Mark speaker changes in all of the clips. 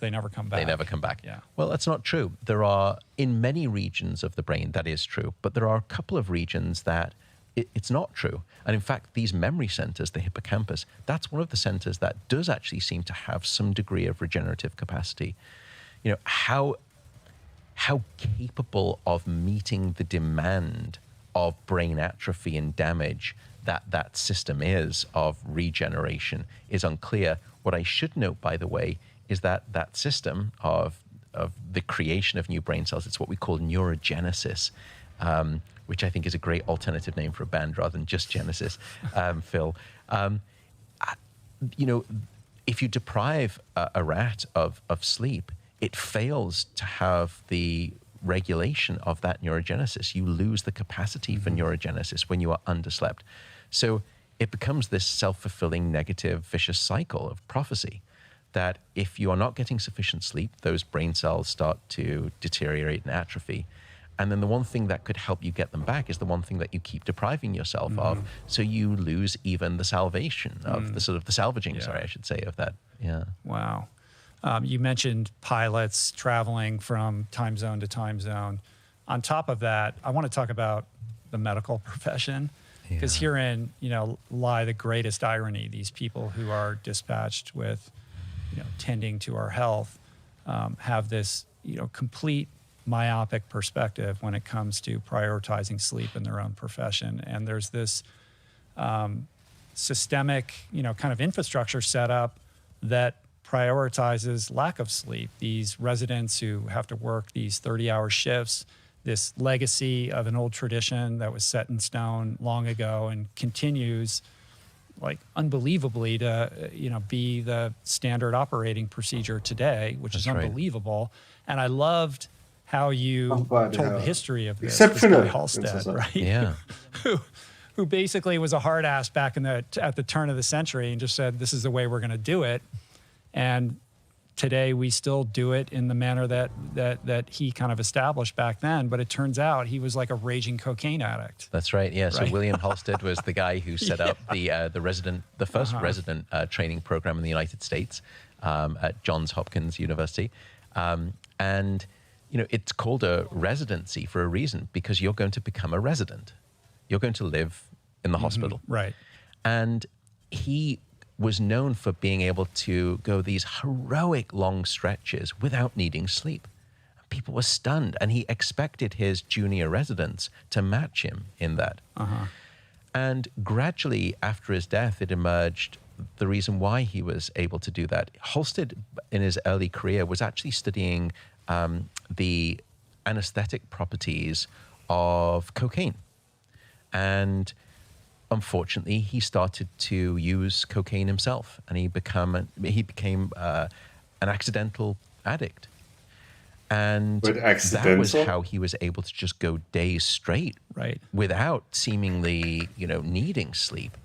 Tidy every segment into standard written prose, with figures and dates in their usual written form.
Speaker 1: they never come back.
Speaker 2: They never come back.
Speaker 1: Yeah.
Speaker 2: Well, that's not true. There are, in many regions of the brain, that is true. But there are a couple of regions that it's not true. And in fact, these memory centers, the hippocampus, that's one of the centers that does actually seem to have some degree of regenerative capacity. You know, how capable of meeting the demand of brain atrophy and damage that system is of regeneration is unclear. What I should note, by the way, is that system of the creation of new brain cells, it's what we call neurogenesis, which I think is a great alternative name for a band rather than just Genesis, Phil. You know, if you deprive a rat of sleep, it fails to have the regulation of that neurogenesis. You lose the capacity for neurogenesis when you are underslept. So it becomes this self-fulfilling negative vicious cycle of prophecy that if you are not getting sufficient sleep, those brain cells start to deteriorate and atrophy. And then the one thing that could help you get them back is the one thing that you keep depriving yourself of. So you lose even the salvation of the sort of the salvaging, sorry, I should say, of that. Yeah.
Speaker 1: Wow. You mentioned pilots traveling from time zone to time zone. On top of that, I want to talk about the medical profession, because herein, you know, lie the greatest irony. These people who are dispatched with, you know, tending to our health, have this, you know, complete myopic perspective when it comes to prioritizing sleep in their own profession. And there's this systemic, you know, kind of infrastructure set up that prioritizes lack of sleep. These residents who have to work these 30-hour shifts, this legacy of an old tradition that was set in stone long ago and continues, like, unbelievably to, you know, be the standard operating procedure today, which is unbelievable. And I loved how you told the history of this guy Halstead, right?
Speaker 2: Yeah.
Speaker 1: who basically was a hard ass back in at the turn of the century and just said, this is the way we're going to do it. And today we still do it in the manner that he kind of established back then. But it turns out he was like a raging cocaine addict.
Speaker 2: That's right. Yeah. So William Halstead was the guy who set up the first resident training program in the United States at Johns Hopkins University. And, you know, it's called a residency for a reason, because you're going to become a resident. You're going to live in the hospital.
Speaker 1: Right.
Speaker 2: And he was known for being able to go these heroic long stretches without needing sleep. People were stunned, and he expected his junior residents to match him in that. And gradually, after his death, it emerged the reason why he was able to do that. Halstead, in his early career, was actually studying the anesthetic properties of cocaine. And unfortunately, he started to use cocaine himself, and he became an accidental addict. And that was how he was able to just go days straight, without seemingly, you know, needing sleep.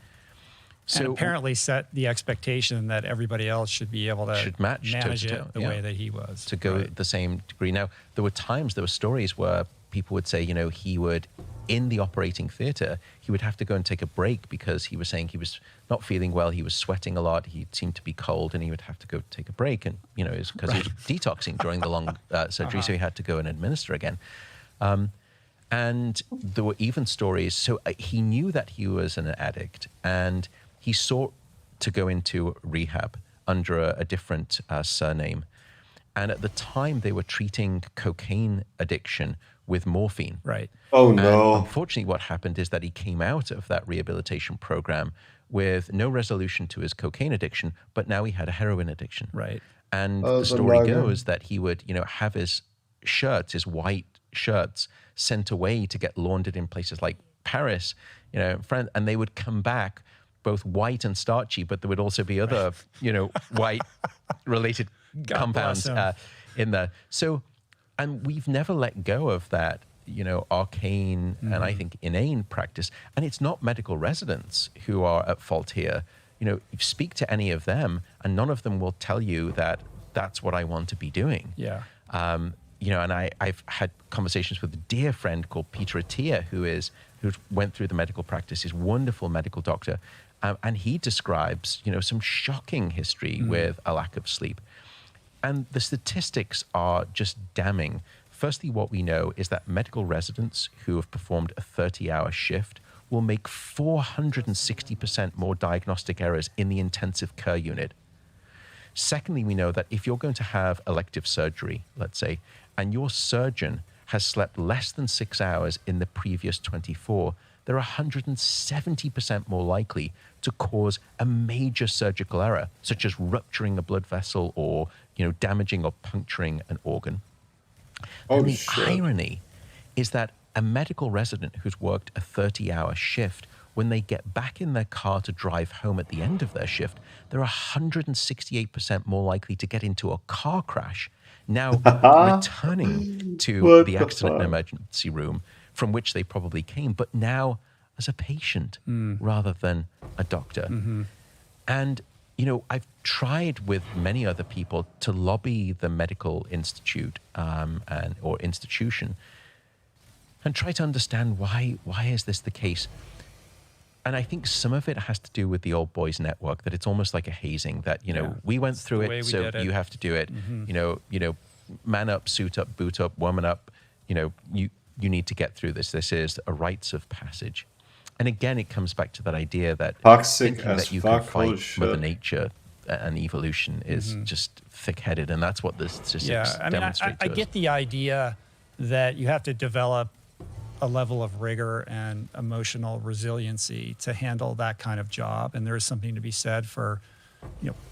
Speaker 1: So, and apparently set the expectation that everybody else should be able to manage it the way that he was.
Speaker 2: To go the same degree. Now, there were stories where people would say, you know, he would, in the operating theater, he would have to go and take a break because he was saying he was not feeling well. He was sweating a lot. He seemed to be cold, and he would have to go take a break. And, you know, it was because he was detoxing during the long surgery, so he had to go and administer again. And there were even stories. So he knew that he was an addict, and he sought to go into rehab under a different surname. And at the time, they were treating cocaine addiction with morphine.
Speaker 1: Right.
Speaker 3: Oh, no.
Speaker 2: And unfortunately, what happened is that he came out of that rehabilitation program with no resolution to his cocaine addiction, but now he had a heroin addiction.
Speaker 1: Right.
Speaker 2: And the story goes that he would, you know, have his shirts, his white shirts, sent away to get laundered in places like Paris, you know, and they would come back both white and starchy, but there would also be other, you know, white related compounds in there. So, and we've never let go of that, you know, arcane and I think inane practice. And it's not medical residents who are at fault here. You know, you speak to any of them, and none of them will tell you that that's what I want to be doing.
Speaker 1: Yeah.
Speaker 2: You know, and I've had conversations with a dear friend called Peter Attia, who went through the medical practice, he's a wonderful medical doctor, and he describes, you know, some shocking history with a lack of sleep. And the statistics are just damning. Firstly, what we know is that medical residents who have performed a 30-hour shift will make 460% more diagnostic errors in the intensive care unit. Secondly, we know that if you're going to have elective surgery, let's say, and your surgeon has slept less than 6 hours in the previous 24, they're 170% more likely to cause a major surgical error, such as rupturing a blood vessel or, damaging or puncturing an organ. And the irony is that a medical resident who's worked a 30-hour shift, when they get back in their car to drive home at the end of their shift, they're 168% more likely to get into a car crash, now returning to the accident and emergency room from which they probably came, but now as a patient rather than a doctor. And, I've tried with many other people to lobby the medical institute or institution and try to understand why is this the case. And I think some of it has to do with the old boys network, that it's almost like a hazing that, we went through it, so you have to do it. Man up, suit up, boot up, woman up, you need to get through this. This is a rites of passage. And again, it comes back to that idea that
Speaker 3: toxic
Speaker 2: thinking that you can fight Mother Nature and evolution is just thick-headed, and that's what the statistics demonstrate to us.
Speaker 1: I get the idea that you have to develop a level of rigor and emotional resiliency to handle that kind of job, and there is something to be said for,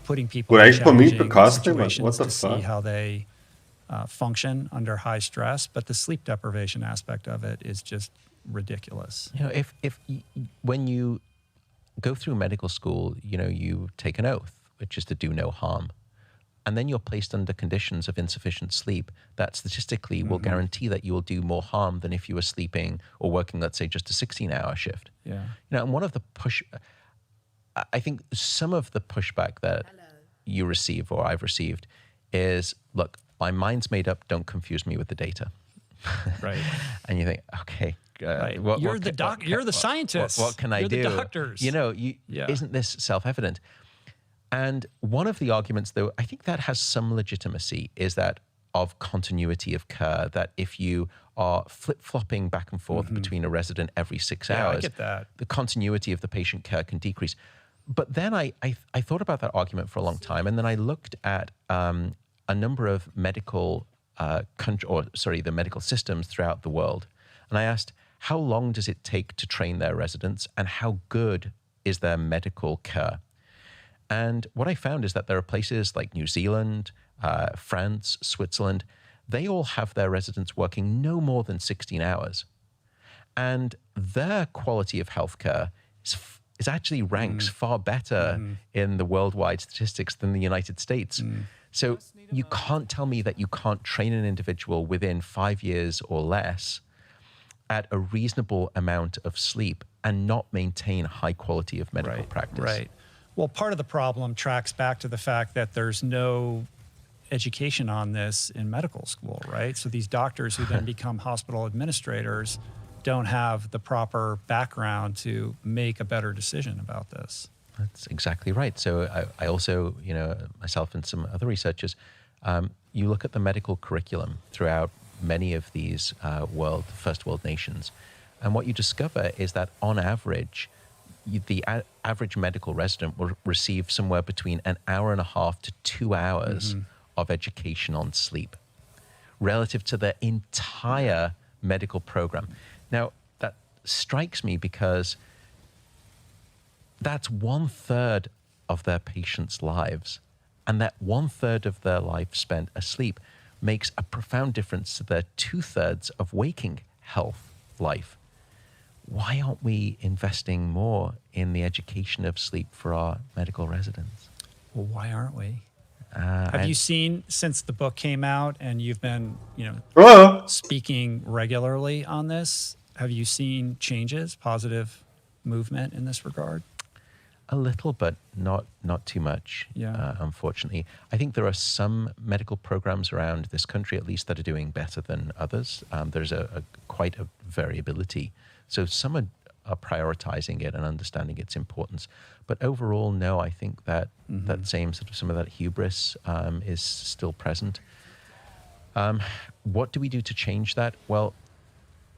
Speaker 1: putting people in challenging situations to see how they function under high stress. But the sleep deprivation aspect of it is just ridiculous.
Speaker 2: When you go through medical school, you take an oath, which is to do no harm. And then you're placed under conditions of insufficient sleep that statistically will guarantee that you will do more harm than if you were sleeping or working, let's say, just a 16-hour shift.
Speaker 1: Yeah.
Speaker 2: And one of the I think some of the pushback that you receive or I've received is, look, my mind's made up, don't confuse me with the data.
Speaker 1: Right.
Speaker 2: And you think, okay,
Speaker 1: right. You're the scientist.
Speaker 2: What can I do?
Speaker 1: You're the doctors.
Speaker 2: Isn't this self-evident? And one of the arguments, though, I think that has some legitimacy, is that of continuity of care, that if you are flip-flopping back and forth between a resident every 6 hours,
Speaker 1: I get that.
Speaker 2: The continuity of the patient care can decrease. But then I thought about that argument for a long time, and then I looked at a number of medical the medical systems throughout the world, and I asked, how long does it take to train their residents, and how good is their medical care? And what I found is that there are places like New Zealand, France, Switzerland, they all have their residents working no more than 16 hours. And their quality of healthcare is actually ranks far better in the worldwide statistics than the United States. So you can't tell me that you can't train an individual within 5 years or less at a reasonable amount of sleep and not maintain high quality of medical practice.
Speaker 1: Right. Well, part of the problem tracks back to the fact that there's no education on this in medical school, right? So these doctors who then become hospital administrators don't have the proper background to make a better decision about this.
Speaker 2: That's exactly right. So I also, myself and some other researchers, you look at the medical curriculum throughout many of these first world nations, and what you discover is that on average, the average medical resident will receive somewhere between an hour and a half to 2 hours of education on sleep relative to the entire medical program. Now, that strikes me because that's 1/3 of their patients' lives. And that 1/3 of their life spent asleep makes a profound difference to their 2/3 of waking health life. Why aren't we investing more in the education of sleep for our medical residents?
Speaker 1: Well, why aren't we? Have you seen, since the book came out and you've been, speaking regularly on this, have you seen changes, positive movement in this regard?
Speaker 2: A little, but not too much, unfortunately. I think there are some medical programs around this country, at least, that are doing better than others. There's quite a variability. So some are prioritizing it and understanding its importance. But overall, no, I think that that same sort of some of that hubris is still present. What do we do to change that? Well,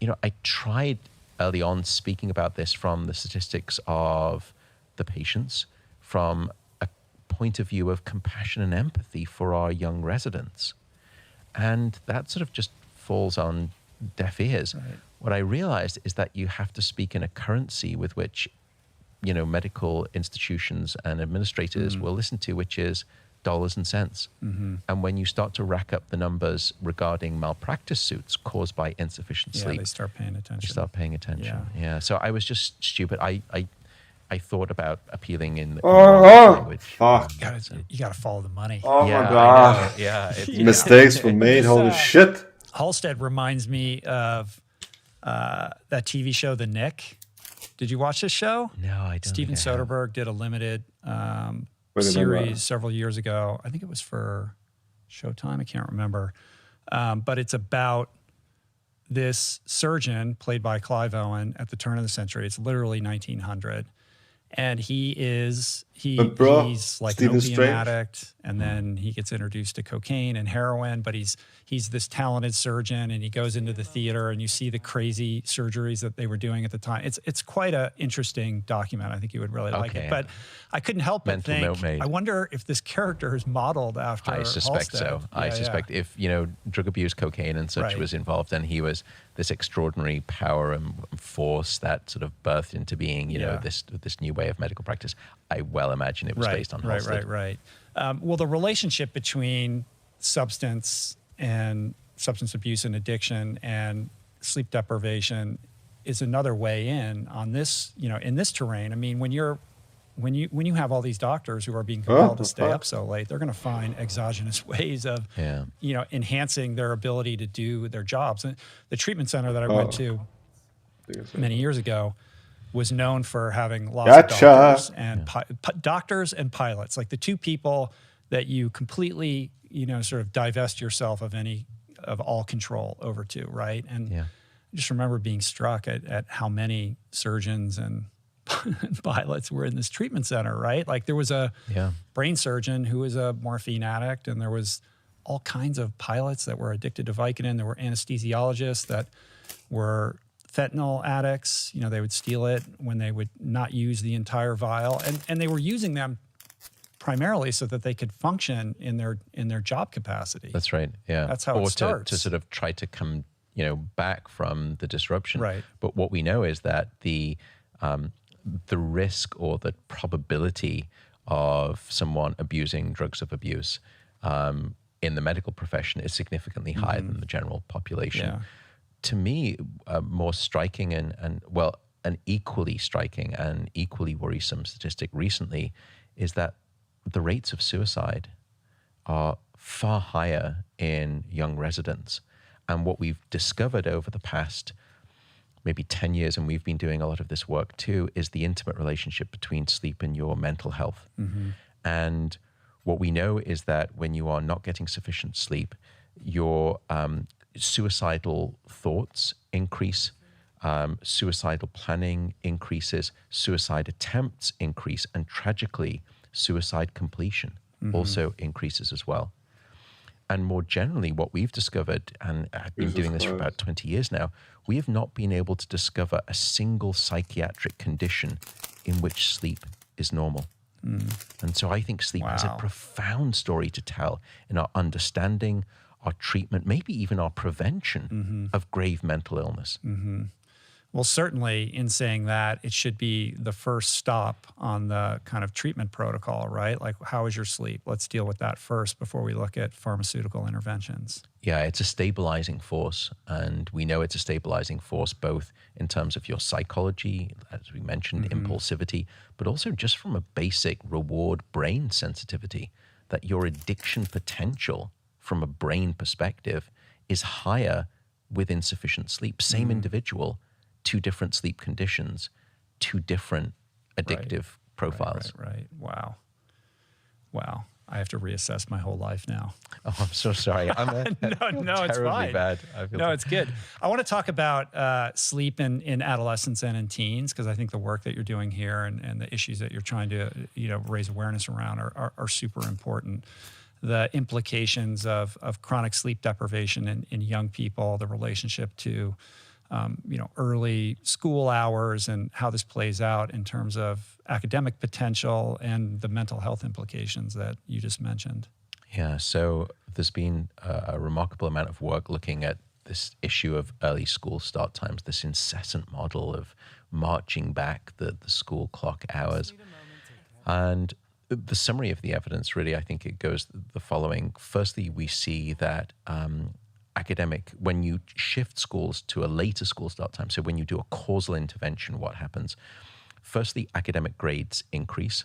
Speaker 2: I tried early on speaking about this from the statistics of the patients, from a point of view of compassion and empathy for our young residents. And that sort of just falls on deaf ears.
Speaker 1: Right.
Speaker 2: What I realized is that you have to speak in a currency with which, medical institutions and administrators will listen to, which is dollars and cents. And when you start to rack up the numbers regarding malpractice suits caused by insufficient sleep,
Speaker 1: they start paying attention.
Speaker 2: you start paying attention. Yeah. So I was just stupid. I thought about appealing in the language.
Speaker 3: Fuck.
Speaker 1: You gotta follow the money.
Speaker 3: Oh
Speaker 2: Yeah,
Speaker 3: my
Speaker 2: I
Speaker 3: god.
Speaker 2: know. Yeah.
Speaker 3: Mistakes were made. Holy shit.
Speaker 1: Halstead reminds me of that TV show, The Nick. Did you watch this show?
Speaker 2: No, I don't.
Speaker 1: Steven
Speaker 2: think I have.
Speaker 1: Soderbergh did a limited
Speaker 3: Wait,
Speaker 1: series several years ago. I think it was for Showtime. I can't remember. But it's about this surgeon played by Clive Owen at the turn of the century. It's literally 1900. And he's like an
Speaker 3: Stephen
Speaker 1: opium
Speaker 3: Strange.
Speaker 1: addict, and then he gets introduced to cocaine and heroin, but he's this talented surgeon, and he goes into the theater, and you see the crazy surgeries that they were doing at the time. It's quite an interesting document. I think you would really like it. But I couldn't help but
Speaker 2: Mental note
Speaker 1: think,
Speaker 2: made.
Speaker 1: I wonder if this character is modeled after
Speaker 2: I suspect
Speaker 1: Halstead.
Speaker 2: so. I suspect if, drug abuse, cocaine and such
Speaker 1: Right.
Speaker 2: was involved, then he was this extraordinary power and force that sort of birthed into being, this new way of medical practice. I well imagine it was based on Halstead.
Speaker 1: Right. Well, the relationship between substance abuse and addiction and sleep deprivation is another way in on this, in this terrain. I mean, when you have all these doctors who are being compelled to stay up so late, they're going to find exogenous ways of, enhancing their ability to do their jobs. And the treatment center that I went to many years ago was known for having lots of doctors and pilots, like the two people that you completely, sort of divest yourself of all control over to, right? And I just remember being struck at how many surgeons and pilots were in this treatment center, right? Like there was a brain surgeon who was a morphine addict, and there was all kinds of pilots that were addicted to Vicodin. There were anesthesiologists that were fentanyl addicts. They would steal it when they would not use the entire vial, and they were using them primarily so that they could function in their job capacity.
Speaker 2: That's right. Yeah.
Speaker 1: That's how it starts.
Speaker 2: To sort of try to come, back from the disruption.
Speaker 1: Right.
Speaker 2: But what we know is that the risk or the probability of someone abusing drugs of abuse in the medical profession is significantly higher than the general population.
Speaker 1: Yeah.
Speaker 2: To me, more striking and an equally striking and equally worrisome statistic recently is that the rates of suicide are far higher in young residents. And what we've discovered over the past maybe 10 years, and we've been doing a lot of this work too, is the intimate relationship between sleep and your mental health. And what we know is that when you are not getting sufficient sleep, your suicidal thoughts increase, suicidal planning increases, suicide attempts increase, and tragically, suicide completion also increases as well. And more generally, what we've discovered, and I've been doing this for about 20 years now, we have not been able to discover a single psychiatric condition in which sleep is normal. And so I think sleep has a profound story to tell in our understanding, our treatment, maybe even our prevention of grave mental illness.
Speaker 1: Well, certainly in saying that, it should be the first stop on the kind of treatment protocol, right? Like, how is your sleep? Let's deal with that first before we look at pharmaceutical interventions.
Speaker 2: Yeah, it's a stabilizing force. And we know it's a stabilizing force both in terms of your psychology, as we mentioned, impulsivity, but also just from a basic reward brain sensitivity, that your addiction potential from a brain perspective is higher with insufficient sleep. Same individual, two different sleep conditions, two different addictive profiles.
Speaker 1: Right. Wow. I have to reassess my whole life now.
Speaker 2: Oh, I'm so sorry.
Speaker 1: No, it's
Speaker 2: terribly
Speaker 1: fine.
Speaker 2: bad.
Speaker 1: No, it's good. I want to talk about sleep in adolescents and in teens, because I think the work that you're doing here and the issues that you're trying to raise awareness around are super important. The implications of chronic sleep deprivation in young people, the relationship to early school hours, and how this plays out in terms of academic potential and the mental health implications that you just mentioned.
Speaker 2: Yeah, so there's been a remarkable amount of work looking at this issue of early school start times, this incessant model of marching back the school clock hours. And the summary of the evidence, really, I think it goes the following. Firstly, we see that when you shift schools to a later school start time, so when you do a causal intervention, what happens? Firstly, academic grades increase,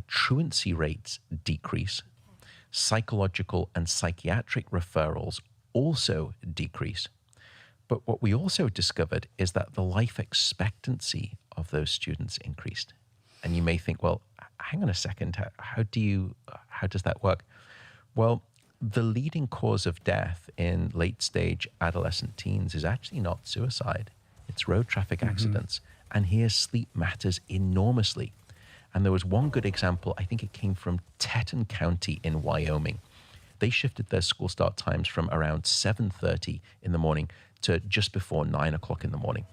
Speaker 2: truancy rates decrease, psychological and psychiatric referrals also decrease. But what we also discovered is that the life expectancy of those students increased. And you may think, well, hang on a second, how does that work? Well, the leading cause of death in late stage adolescent teens is actually not suicide. It's road traffic accidents. And here sleep matters enormously. And there was one good example, I think it came from Teton County in Wyoming. They shifted their school start times from around 7:30 in the morning to just before 9 o'clock in the morning.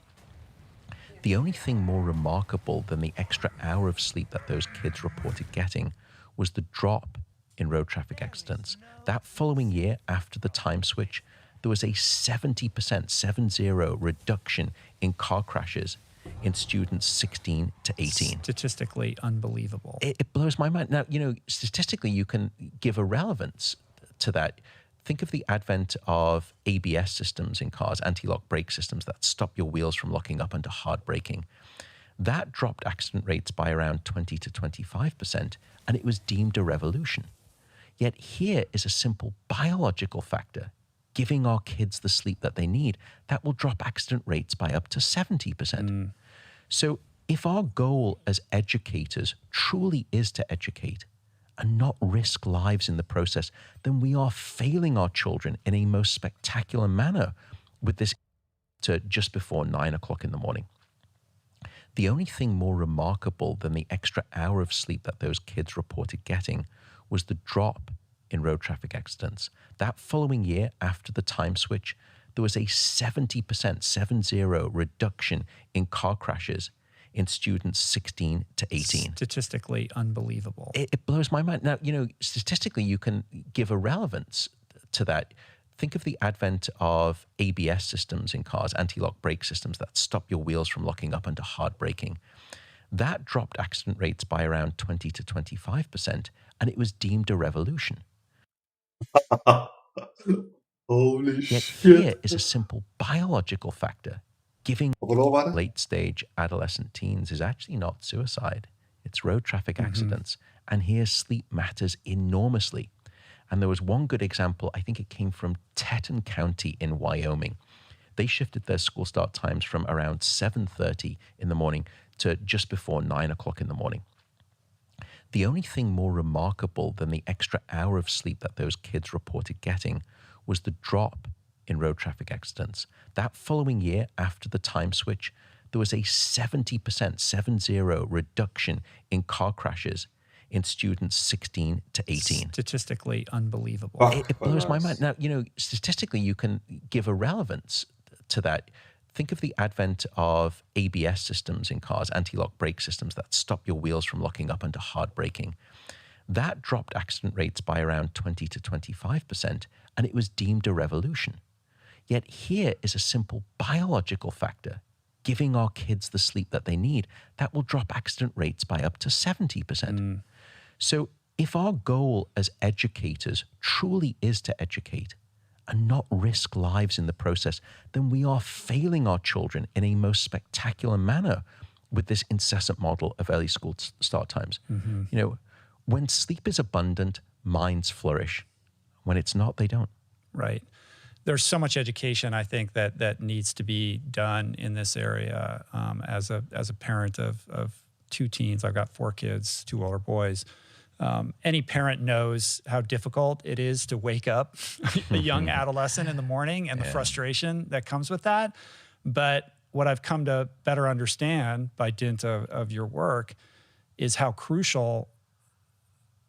Speaker 2: The only thing more remarkable than the extra hour of sleep that those kids reported getting was the drop in road traffic accidents. That following year, after the time switch, there was a 70% reduction in car crashes in students 16 to 18.
Speaker 1: Statistically unbelievable.
Speaker 2: It blows my mind. Now, statistically, you can give a relevance to that. Think of the advent of ABS systems in cars, anti-lock brake systems that stop your wheels from locking up under hard braking. That dropped accident rates by around 20 to 25%, and it was deemed a revolution. Yet here is a simple biological factor, giving our kids the sleep that they need, that will drop accident rates by up to 70%. So if our goal as educators truly is to educate and not risk lives in the process, then we are failing our children in a most spectacular manner with this to just before 9 o'clock in the morning. The only thing more remarkable than the extra hour of sleep that those kids reported getting was the drop in road traffic accidents. That following year, after the time switch, there was a 70% reduction in car crashes in students 16 to 18.
Speaker 1: Statistically unbelievable.
Speaker 2: It blows my mind. Now, statistically, you can give a relevance to that. Think of the advent of ABS systems in cars, anti-lock brake systems that stop your wheels from locking up under hard braking. That dropped accident rates by around 20 to 25%, and it was deemed a revolution.
Speaker 3: Holy
Speaker 2: Yet
Speaker 3: shit.
Speaker 2: here is a simple biological factor. Giving late stage adolescent teens is actually not suicide. It's road traffic accidents. And here sleep matters enormously. And there was one good example, I think it came from Teton County in Wyoming. They shifted their school start times from around 7:30 in the morning to just before 9 o'clock in the morning. The only thing more remarkable than the extra hour of sleep that those kids reported getting was the drop in road traffic accidents. That following year, after the time switch, there was a 70% reduction in car crashes in students 16 to 18.
Speaker 1: Statistically unbelievable.
Speaker 2: It blows my mind. Now, statistically, you can give a relevance to that. Think of the advent of ABS systems in cars, anti-lock brake systems that stop your wheels from locking up under hard braking. That dropped accident rates by around 20 to 25%, and it was deemed a revolution. Yet here is a simple biological factor, giving our kids the sleep that they need, that will drop accident rates by up to 70%. So if our goal as educators truly is to educate and not risk lives in the process, then we are failing our children in a most spectacular manner with this incessant model of early school start times. When sleep is abundant, minds flourish. When it's not, they don't.
Speaker 1: Right. There's so much education, I think, that needs to be done in this area. As a parent of two teens, I've got 4 kids, 2 older boys. Any parent knows how difficult it is to wake up a young adolescent in the morning and the frustration that comes with that. But what I've come to better understand by dint of your work is how crucial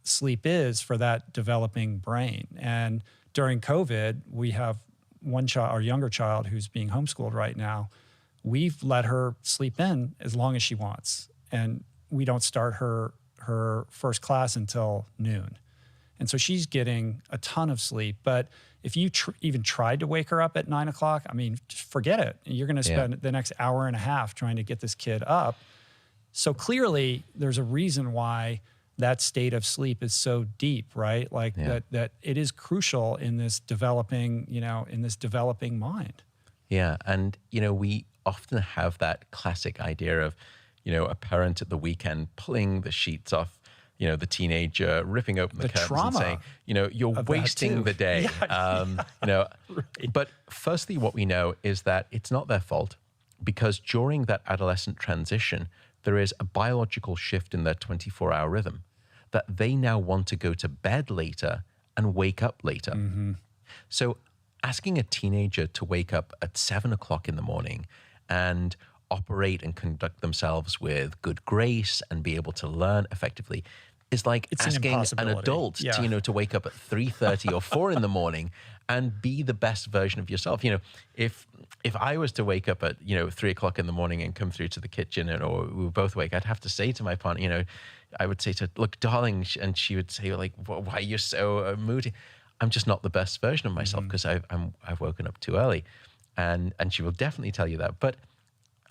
Speaker 1: sleep is for that developing brain. And during COVID, we have one child, our younger child, who's being homeschooled right now. We've let her sleep in as long as she wants. And we don't start her first class until noon. And so she's getting a ton of sleep. But if you even tried to wake her up at 9 o'clock, I mean, just forget it. You're going to spend the next hour and a half trying to get this kid up. So clearly there's a reason why that state of sleep is so deep, right? Like that it is crucial in this developing, in this developing mind.
Speaker 2: Yeah. And, we often have that classic idea of, a parent at the weekend pulling the sheets off, the teenager, ripping open the curtains and saying, you're wasting the day. But firstly, what we know is that it's not their fault, because during that adolescent transition, there is a biological shift in their 24-hour rhythm that they now want to go to bed later and wake up later. Mm-hmm. So asking a teenager to wake up at 7 o'clock in the morning and operate and conduct themselves with good grace and be able to learn effectively is like asking an adult to wake up at 3:30 or 4 in the morning and be the best version of yourself. If I was to wake up at 3 o'clock in the morning and come through to the kitchen, or we were both awake, I'd have to say to my partner, I would say to her, look, darling, and she would say, like, why are you so moody? I'm just not the best version of myself because I've woken up too early, and she will definitely tell you that. But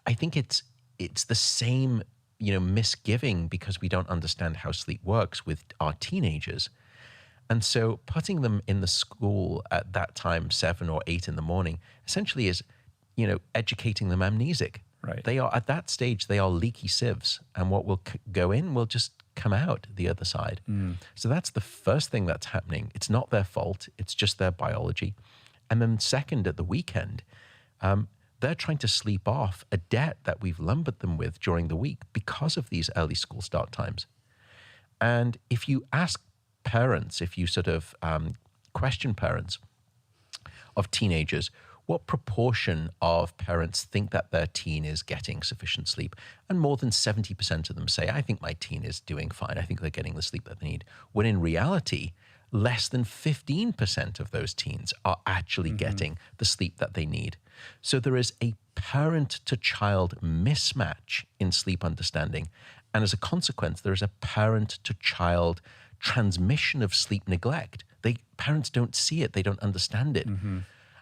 Speaker 2: I think it's the same, misgiving, because we don't understand how sleep works with our teenagers. And so putting them in the school at that time, 7 or 8 in the morning, essentially is, educating them amnesic.
Speaker 1: Right.
Speaker 2: They are, at that stage, they are leaky sieves, and what will go in will just come out the other side. So that's the first thing that's happening. It's not their fault. It's just their biology. And then second, at the weekend, they're trying to sleep off a debt that we've lumbered them with during the week because of these early school start times. And if you ask parents, if you sort of question parents of teenagers, what proportion of parents think that their teen is getting sufficient sleep? And more than 70% of them say, I think my teen is doing fine. I think they're getting the sleep that they need. When in reality, less than 15% of those teens are actually getting the sleep that they need. So there is a parent-to-child mismatch in sleep understanding. And as a consequence, there is a parent-to-child transmission of sleep neglect. Parents don't see it. They don't understand it.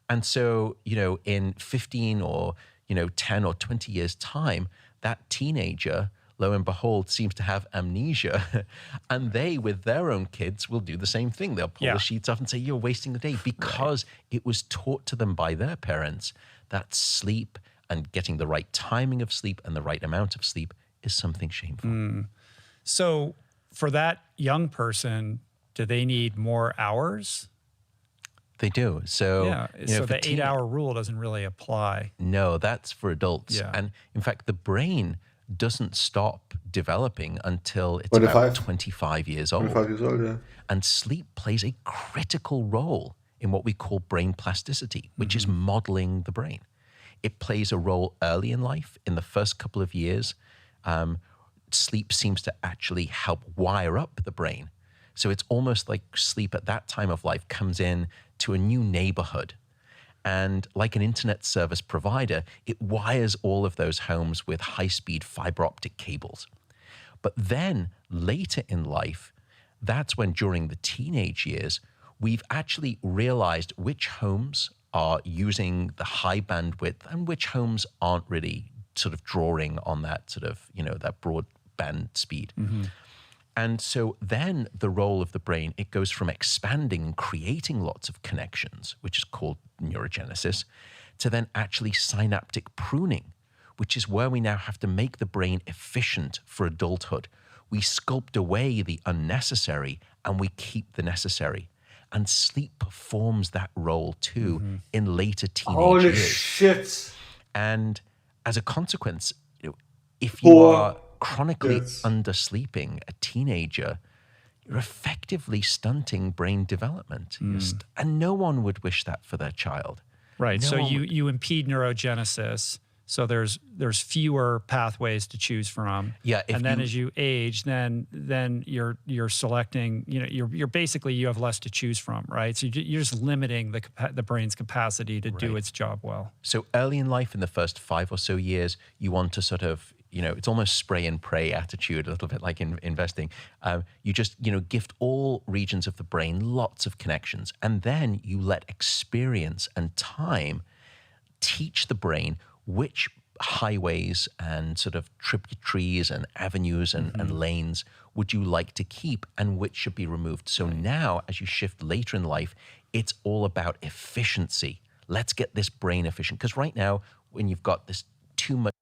Speaker 2: And so, in 15 or, 10 or 20 years' time, that teenager, lo and behold, seems to have amnesia. And they, with their own kids, will do the same thing. They'll pull the sheets off and say, you're wasting the day, because it was taught to them by their parents that sleep and getting the right timing of sleep and the right amount of sleep is something shameful.
Speaker 1: So for that young person, do they need more hours?
Speaker 2: They do. So,
Speaker 1: so the 8-hour rule doesn't really apply.
Speaker 2: No, that's for adults.
Speaker 1: Yeah.
Speaker 2: And in fact, the brain doesn't stop developing until it's about 25 years old.
Speaker 3: 25 years old, yeah.
Speaker 2: And sleep plays a critical role in what we call brain plasticity, which is modeling the brain. It plays a role early in life. In the first couple of years, sleep seems to actually help wire up the brain. So it's almost like sleep at that time of life comes in to a new neighborhood. And like an internet service provider, it wires all of those homes with high-speed fiber optic cables. But then later in life, that's when during the teenage years, we've actually realized which homes are using the high bandwidth and which homes aren't really sort of drawing on that sort of, that broadband speed. And so then the role of the brain, it goes from expanding and creating lots of connections, which is called neurogenesis, to then actually synaptic pruning, which is where we now have to make the brain efficient for adulthood. We sculpt away the unnecessary and we keep the necessary. And sleep performs that role too in later teenage
Speaker 3: Holy
Speaker 2: years.
Speaker 3: shit.
Speaker 2: And as a consequence, if you are chronically undersleeping a teenager, you're effectively stunting brain development. And no one would wish that for their child.
Speaker 1: Right.
Speaker 2: No
Speaker 1: So
Speaker 2: one would.
Speaker 1: you impede neurogenesis. So there's fewer pathways to choose from.
Speaker 2: Yeah, if
Speaker 1: and then
Speaker 2: you-
Speaker 1: as you age, then you're selecting. You're basically, you have less to choose from, right? So you're just limiting the brain's capacity to do its job well.
Speaker 2: So early in life, in the first 5 or so years, you want to sort of, it's almost spray and pray attitude, a little bit like in investing. You just, gift all regions of the brain lots of connections. And then you let experience and time teach the brain which highways and sort of tributaries and avenues and lanes would you like to keep and which should be removed. So now, as you shift later in life, it's all about efficiency. Let's get this brain efficient. Because right now, when you've got this too much